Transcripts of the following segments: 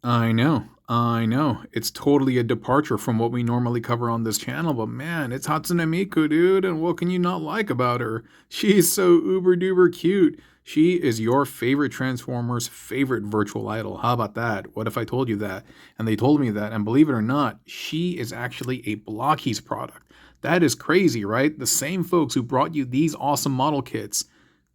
I know. It's totally a departure from what we normally cover on this channel, but man, it's Hatsune Miku, dude, and what can you not like about her? She's so uber duper cute. She is your favorite Transformers' favorite virtual idol. How about that? What if I told you that? And they told me that, and believe it or not, she is actually a Blokees product. That is crazy, right? The same folks who brought you these awesome model kits,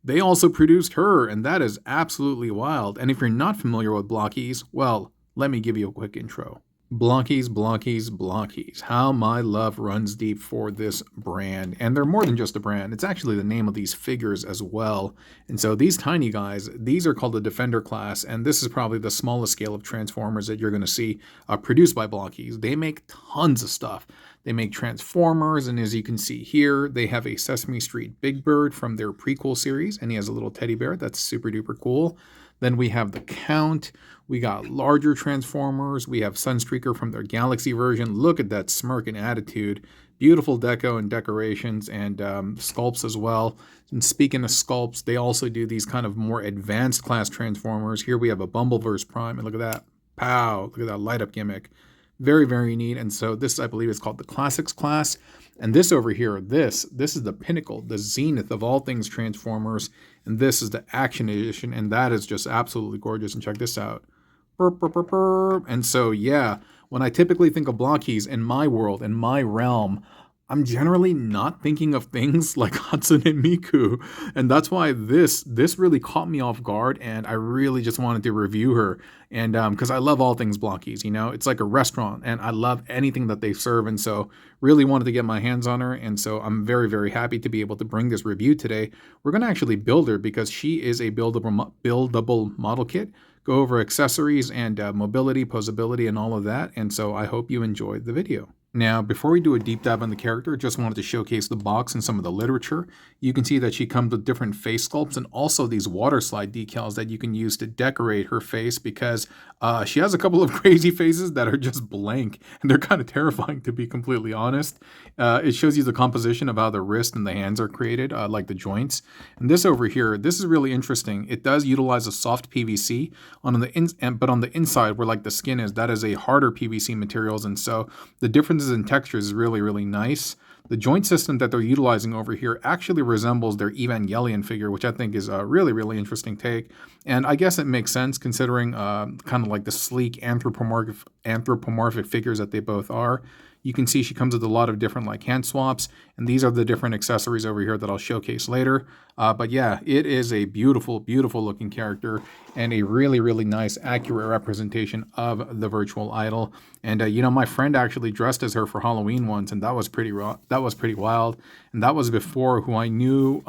they also produced her, and that is absolutely wild. And if you're not familiar with Blockies, well, let me give you a quick intro. Blockies, Blockies, Blockies. How my love runs deep for this brand. And they're more than just a brand. It's actually the name of these figures as well. And so these tiny guys, these are called the Defender class. And this is probably the smallest scale of Transformers that you're going to see produced by Blockies. They make tons of stuff. They make Transformers. And as you can see here, they have a Sesame Street Big Bird from their prequel series. And he has a little teddy bear. That's super duper cool. Then we have the Count. We got larger Transformers. We have Sunstreaker from their Galaxy version. Look at that smirk and attitude. Beautiful deco and decorations and sculpts as well. And speaking of sculpts, they also do these kind of more advanced class Transformers. Here we have a Bumbleverse Prime. And look at that. Pow. Look at that light up gimmick. Very, very neat. And so this, I believe, is called the Classics class. And this over here, this is the pinnacle, the zenith of all things Transformers. And this is the Action Edition. And that is just absolutely gorgeous. And check this out. Burp, burp, burp, burp. And so, yeah, when I typically think of Blockies in my world, in my realm, I'm generally not thinking of things like Hatsune Miku. And that's why this really caught me off guard. And I really just wanted to review her. And because I love all things Blockies, you know, it's like a restaurant and I love anything that they serve. And so really wanted to get my hands on her. And so I'm very, very happy to be able to bring this review today. We're going to actually build her because she is a buildable model kit. Go over accessories and mobility, posability, and all of that. And so I hope you enjoyed the video. Now, before we do a deep dive on the character, just wanted to showcase the box and some of the literature. You can see that she comes with different face sculpts and also these water slide decals that you can use to decorate her face because she has a couple of crazy faces that are just blank and they're kind of terrifying to be completely honest. It shows you the composition of how the wrist and the hands are created, like the joints. And this over here, this is really interesting. It does utilize a soft PVC but on the inside where like the skin is, that is a harder PVC materials. And so the differences in textures is really, really nice. The joint system that they're utilizing over here actually resembles their Evangelion figure, which I think is a really, really interesting take. And I guess it makes sense considering kind of like the sleek anthropomorphic figures that they both are. You can see she comes with a lot of different like hand swaps, and these are the different accessories over here that I'll showcase later. But yeah, it is a beautiful, beautiful looking character and a really, really nice, accurate representation of the virtual idol. And you know, my friend actually dressed as her for Halloween once, and that was pretty wild. And that was before who I knew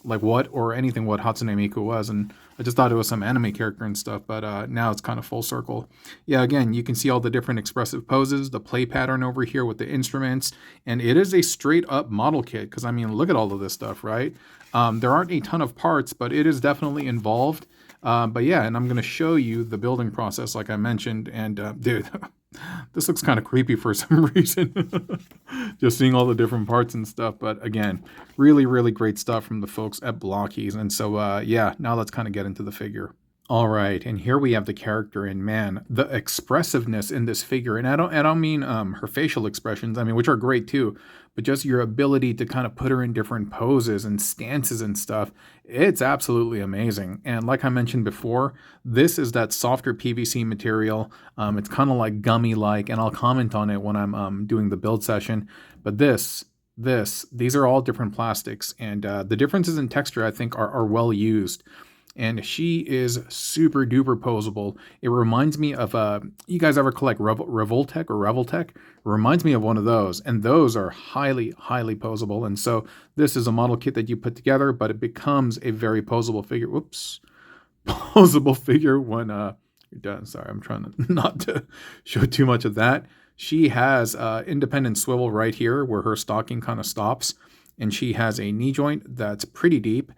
like what Hatsune Miku was, and I just thought it was some anime character and stuff, but now it's kind of full circle. Yeah, again, you can see all the different expressive poses, the play pattern over here with the instruments, and it is a straight up model kit, because I mean, look at all of this stuff, right? There aren't a ton of parts, but it is definitely involved. But yeah, and I'm going to show you the building process like I mentioned, and dude, this looks kind of creepy for some reason. Just seeing all the different parts and stuff. But again, really, really great stuff from the folks at Blockies. And so, yeah, now let's kind of get into the figure. All right, and here we have the character, and man, the expressiveness in this figure, and I don't mean her facial expressions, I mean, which are great too, but just your ability to kind of put her in different poses and stances and stuff. It's absolutely amazing. And like I mentioned before, this is that softer PVC material. It's kind of like gummy-like, and I'll comment on it when I'm doing the build session. But these are all different plastics, and the differences in texture I think are well used. And she is super duper posable. It reminds me of, you guys ever collect Revoltech or Revoltech? It reminds me of one of those. And those are highly, highly posable. And so this is a model kit that you put together, but it becomes a very posable figure. Whoops. Posable figure when you're done. Sorry, I'm trying to not to show too much of that. She has independent swivel right here where her stocking kind of stops. And she has a knee joint that's pretty deep.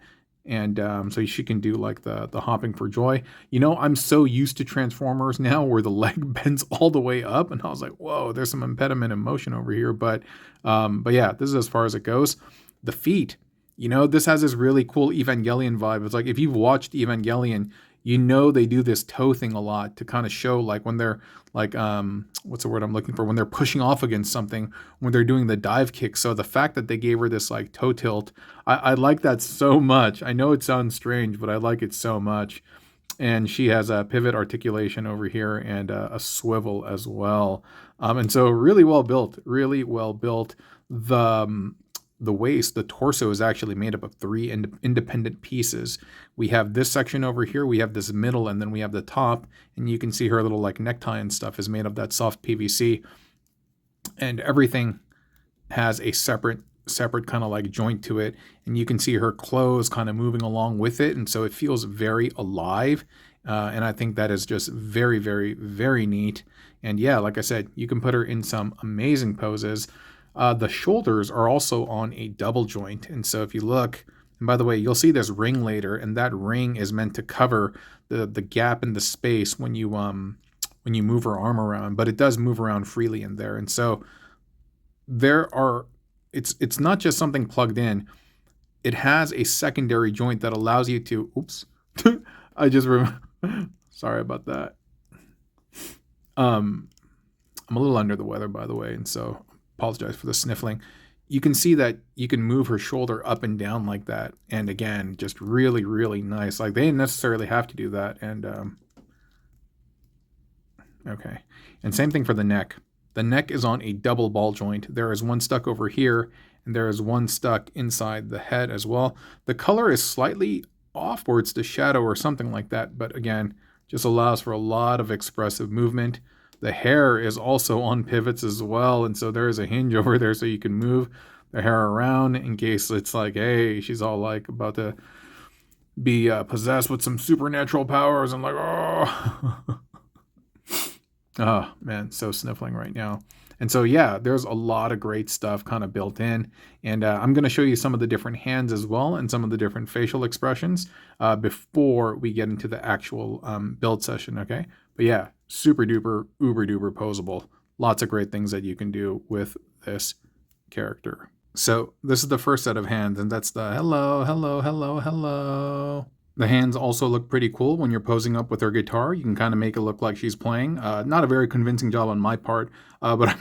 And so she can do like the hopping for joy. You know, I'm so used to Transformers now where the leg bends all the way up, and I was like, whoa, there's some impediment in motion over here. But yeah, this is as far as it goes. The feet, you know, this has this really cool Evangelion vibe. It's like if you've watched Evangelion, you know they do this toe thing a lot to kind of show like when they're like what's the word I'm looking for, when they're pushing off against something, when they're doing the dive kick. So the fact that they gave her this like toe tilt, I like that so much. I know it sounds strange, but I like it so much. And she has a pivot articulation over here and a swivel as well. And so really well built, really well built. The waist, the torso is actually made up of three independent pieces. We have this section over here, we have this middle, and then we have the top. And you can see her little like necktie and stuff is made of that soft PVC. And everything has a separate kind of like joint to it, and you can see her clothes kind of moving along with it, and so it feels very alive. And I think that is just very, very, very neat. And yeah, like I said, you can put her in some amazing poses. The shoulders are also on a double joint, and so if you look, and by the way, you'll see this ring later, and that ring is meant to cover the gap in the space when you move her arm around, but it does move around freely in there. And so it's not just something plugged in. It has a secondary joint that allows you to, oops, I just remember, sorry about that. I'm a little under the weather, by the way, and so apologize for the sniffling. You can see that you can move her shoulder up and down like that. And again, just really, really nice. Like they didn't necessarily have to do that. And okay. And same thing for the neck. The neck is on a double ball joint. There is one stuck over here, and there is one stuck inside the head as well. The color is slightly off, or it's the shadow or something like that, but again, just allows for a lot of expressive movement. The hair is also on pivots as well, and so there is a hinge over there so you can move the hair around in case it's like, hey, she's all like about to be possessed with some supernatural powers, and like, oh. Oh, man, so sniffling right now. And so, yeah, there's a lot of great stuff kind of built in. And I'm going to show you some of the different hands as well and some of the different facial expressions before we get into the actual build session, okay? But yeah, super duper, uber duper posable. Lots of great things that you can do with this character. So this is the first set of hands, and that's the hello, hello, hello, hello. The hands also look pretty cool when you're posing up with her guitar. You can kind of make it look like she's playing. Not a very convincing job on my part, but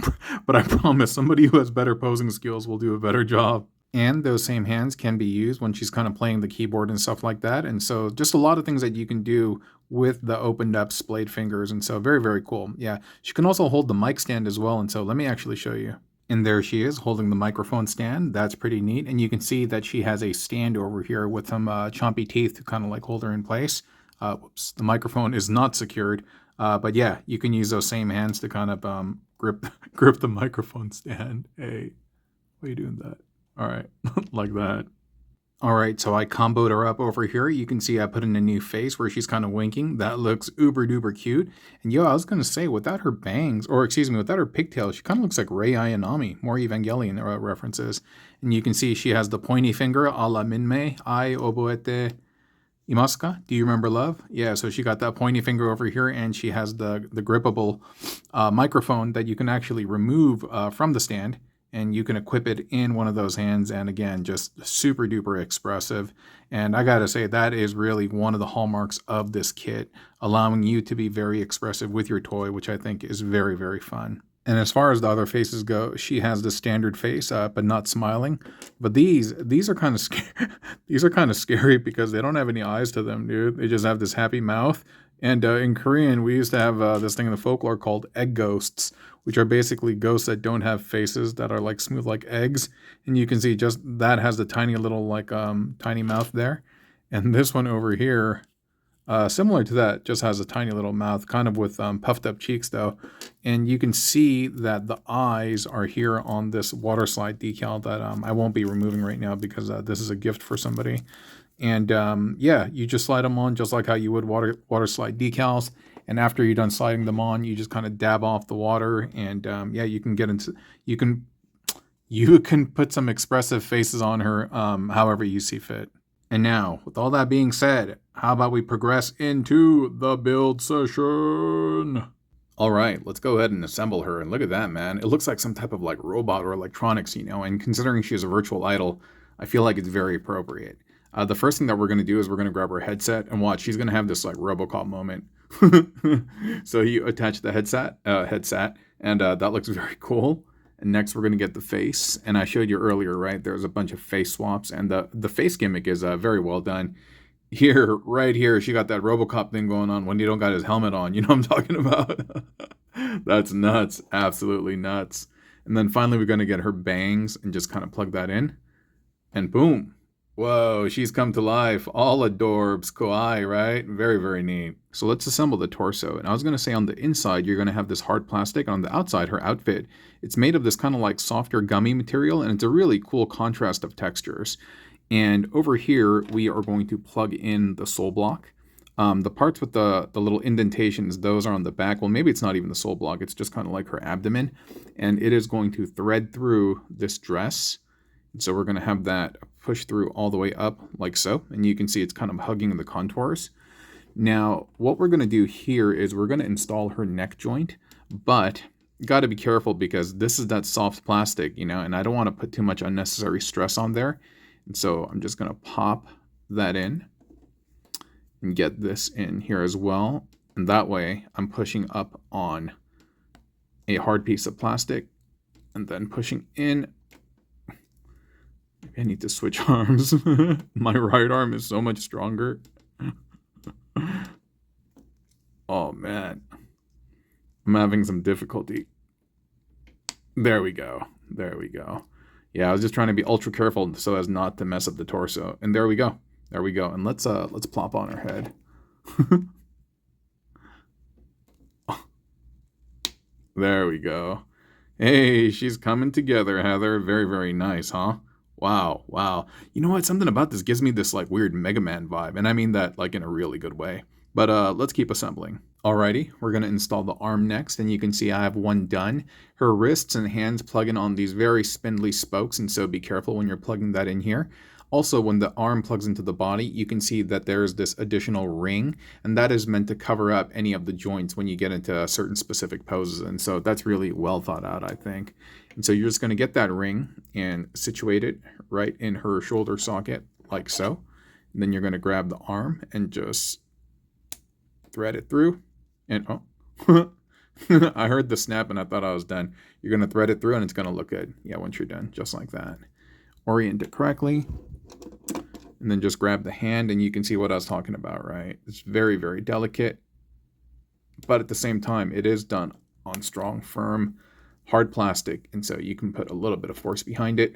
I promise somebody who has better posing skills will do a better job. And those same hands can be used when she's kind of playing the keyboard and stuff like that. And so just a lot of things that you can do with the opened up splayed fingers. And so very, very cool. Yeah, she can also hold the mic stand as well. And so let me actually show you. And there she is holding the microphone stand. That's pretty neat. And you can see that she has a stand over here with some chompy teeth to kind of like hold her in place. Whoops, the microphone is not secured. But yeah, you can use those same hands to kind of grip the microphone stand. Hey, why are you doing that? All right, like that. All right, so I comboed her up over here. You can see I put in a new face where she's kind of winking. That looks uber duper cute. And yo, I was going to say, without her bangs, or excuse me, without her pigtails, she kind of looks like Rei Ayanami, more Evangelion references. And you can see she has the pointy finger a la Minmei, ai oboete imasu ka? Do you remember love? Yeah, so she got that pointy finger over here, and she has the grippable microphone that you can actually remove from the stand. And you can equip it in one of those hands. And again, just super duper expressive. And I gotta say, that is really one of the hallmarks of this kit, allowing you to be very expressive with your toy, which I think is very, very fun. And as far as the other faces go, she has the standard face, but not smiling. But these are kind of these are kind of scary because they don't have any eyes to them, dude. They just have this happy mouth. And in Korean, we used to have this thing in the folklore called egg ghosts, which are basically ghosts that don't have faces, that are like smooth like eggs. And you can see just that has the tiny little like tiny mouth there. And this one over here, similar to that, just has a tiny little mouth, kind of with puffed up cheeks though. And you can see that the eyes are here on this water slide decal that I won't be removing right now because this is a gift for somebody. And yeah, you just slide them on just like how you would water slide decals. And after you're done sliding them on, you just kind of dab off the water. And yeah, you can put some expressive faces on her however you see fit. And now, with all that being said, how about we progress into the build session? All right, let's go ahead and assemble her. And look at that, man. It looks like some type of like robot or electronics, you know, and considering she's a virtual idol, I feel like it's very appropriate. The first thing that we're going to do is we're going to grab her headset and watch. She's going to have this like RoboCop moment. So you attach the headset, and that looks very cool. And next we're going to get the face. And I showed you earlier, right? There's a bunch of face swaps, and the face gimmick is very well done. Here, right here, she got that RoboCop thing going on when he don't got his helmet on. You know what I'm talking about? That's nuts. Absolutely nuts. And then finally we're going to get her bangs and just kind of plug that in. And boom. Whoa, she's come to life. All adorbs, kawaii, right? Very, very neat. So let's assemble the torso. And I was going to say on the inside, you're going to have this hard plastic. On the outside, her outfit, it's made of this kind of like softer gummy material, and it's a really cool contrast of textures. And over here, we are going to plug in the sole block. The parts with the little indentations, those are on the back. Well, maybe it's not even the sole block. It's just kind of like her abdomen. And it is going to thread through this dress. So we're going to have that push through all the way up like so. And you can see it's kind of hugging the contours. Now, what we're going to do here is we're going to install her neck joint. But got to be careful because this is that soft plastic, you know, and I don't want to put too much unnecessary stress on there. And so I'm just going to pop that in and get this in here as well. And that way I'm pushing up on a hard piece of plastic and then pushing in. I need to switch arms. My right arm is so much stronger. Oh man, I'm having some difficulty. There we go. There we go. Yeah, I was just trying to be ultra careful so as not to mess up the torso. And there we go. There we go. And let's plop on her head. There we go. Hey, she's coming together, Heather. Very, very nice, huh? Wow, wow. You know what? Something about this gives me this like weird Mega Man vibe. And I mean that like in a really good way. But let's keep assembling. Alrighty, we're going to install the arm next, and you can see I have one done. Her wrists and hands plug in on these very spindly spokes, and so be careful when you're plugging that in here. Also, when the arm plugs into the body, you can see that there's this additional ring, and that is meant to cover up any of the joints when you get into certain specific poses, and so that's really well thought out, I think. And so you're just going to get that ring and situate it right in her shoulder socket, like so. And then you're going to grab the arm and just thread it through. And oh, I heard the snap and I thought I was done. You're going to thread it through and it's going to look good. Yeah, once you're done, just like that. Orient it correctly. And then just grab the hand and you can see what I was talking about, right? It's very, very delicate. But at the same time, it is done on strong, firm, hard plastic. And so you can put a little bit of force behind it.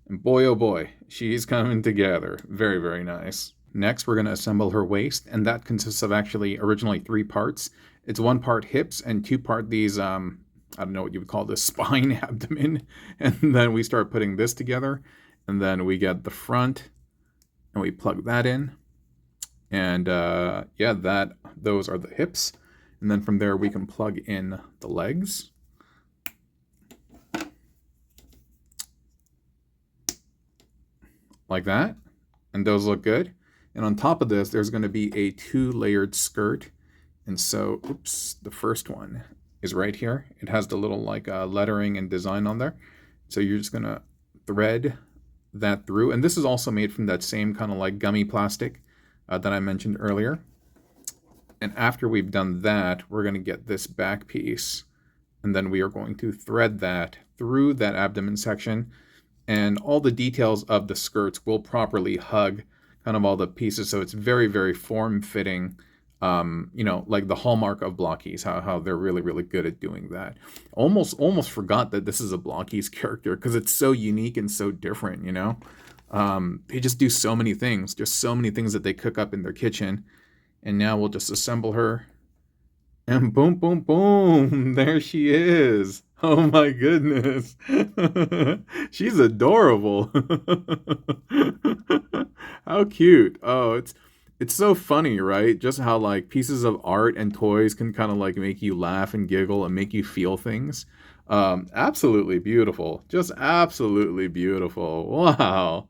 And boy, oh boy, she's coming together. Very, very nice. Next, we're going to assemble her waist, and that consists of actually originally 3 parts. It's 1 part hips and 2 part these, I don't know what you would call this, spine abdomen. And then we start putting this together, and then we get the front, and we plug that in. And yeah, those are the hips. And then from there, we can plug in the legs. Like that. And those look good. And on top of this, there's going to be a 2-layered skirt. And so, oops, the first one is right here. It has the little like lettering and design on there. So you're just going to thread that through. And this is also made from that same kind of like gummy plastic that I mentioned earlier. And after we've done that, we're going to get this back piece. And then we are going to thread that through that abdomen section. And all the details of the skirts will properly hug kind of all the pieces, so it's very, very form-fitting, you know, like the hallmark of Blokees, how they're really, really good at doing that. Almost forgot that this is a Blokees character because it's so unique and so different, you know? They just do so many things, just so many things that they cook up in their kitchen. And now we'll just assemble her. And boom, boom, boom, there she is. Oh my goodness. She's adorable. How cute. Oh, it's so funny, right? Just how like pieces of art and toys can kind of like make you laugh and giggle and make you feel things. Absolutely beautiful. Just absolutely beautiful. Wow.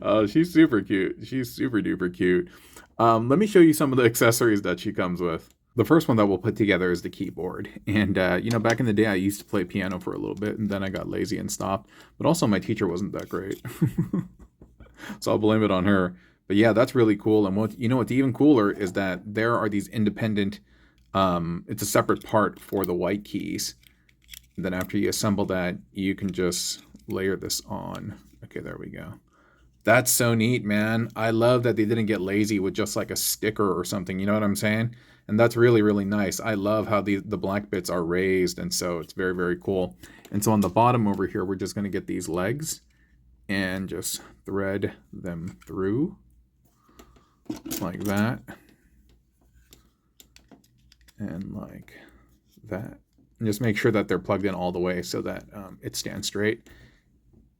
Oh, she's super cute. She's super duper cute. Let me show you some of the accessories that she comes with. The first one that we'll put together is the keyboard. And, you know, back in the day, I used to play piano for a little bit, and then I got lazy and stopped. But also, my teacher wasn't that great. So I'll blame it on her. But yeah, that's really cool. And what's even cooler is that there are these independent, it's a separate part for the white keys. And then after you assemble that, you can just layer this on. Okay, there we go. That's so neat, man. I love that they didn't get lazy with just like a sticker or something. You know what I'm saying? And that's really, really nice. I love how the black bits are raised, and so it's very, very cool. And so on the bottom over here, we're just going to get these legs and just thread them through like that and like that. And just make sure that they're plugged in all the way so that it stands straight.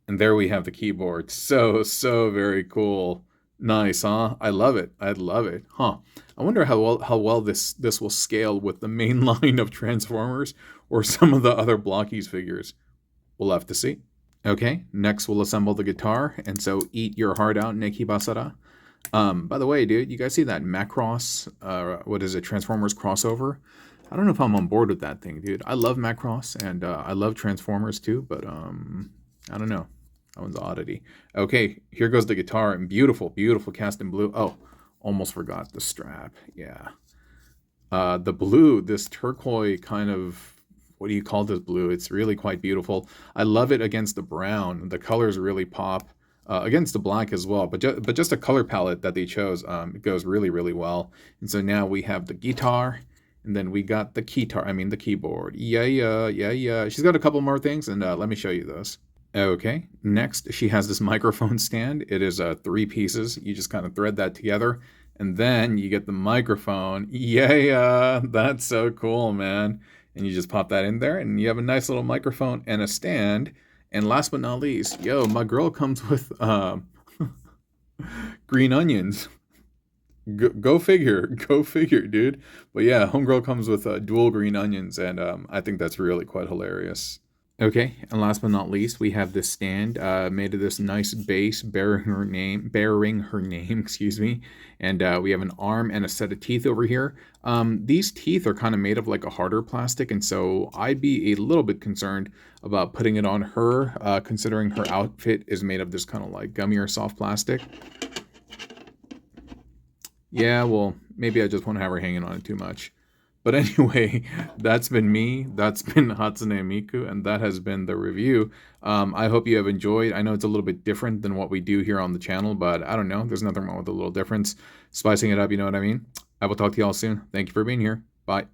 And there we have the keyboard. So very cool. Nice, huh? I love it. I love it. Huh. I wonder how well this will scale with the main line of Transformers or some of the other Blokees figures. We'll have to see. Okay, next we'll assemble the guitar, and so eat your heart out, Neki Basara. By the way, dude, you guys see that Macross, what is it, Transformers crossover? I don't know if I'm on board with that thing, dude. I love Macross, and I love Transformers too, but I don't know. That one's an oddity. Okay, here goes the guitar, and beautiful, beautiful cast in blue. Oh, almost forgot the strap. Yeah. The blue, this turquoise kind of, what do you call this blue? It's really quite beautiful. I love it against the brown. The colors really pop. Against the black as well, but just a color palette that they chose, it goes really, really well. And so now we have the guitar, and then we got the the keyboard. Yeah. She's got a couple more things, and let me show you those. Okay, next she has this microphone stand. It is 3 pieces. You just kind of thread that together, and then you get the microphone. Yeah, that's so cool, man. And you just pop that in there, and you have a nice little microphone and a stand. And last but not least, yo, my girl comes with green onions. Go figure, dude. But yeah, homegirl comes with dual green onions, and I think that's really quite hilarious. Okay, and last but not least, we have this stand made of this nice base bearing her name, excuse me. And we have an arm and a set of teeth over here. These teeth are kind of made of like a harder plastic, and so I'd be a little bit concerned about putting it on her, considering her outfit is made of this kind of like gummy or soft plastic. Yeah, well, maybe I just won't have her hanging on it too much. But anyway, that's been me. That's been Hatsune Miku, and that has been the review. I hope you have enjoyed. I know it's a little bit different than what we do here on the channel, but I don't know. There's nothing wrong with a little difference. Spicing it up, you know what I mean? I will talk to you all soon. Thank you for being here. Bye.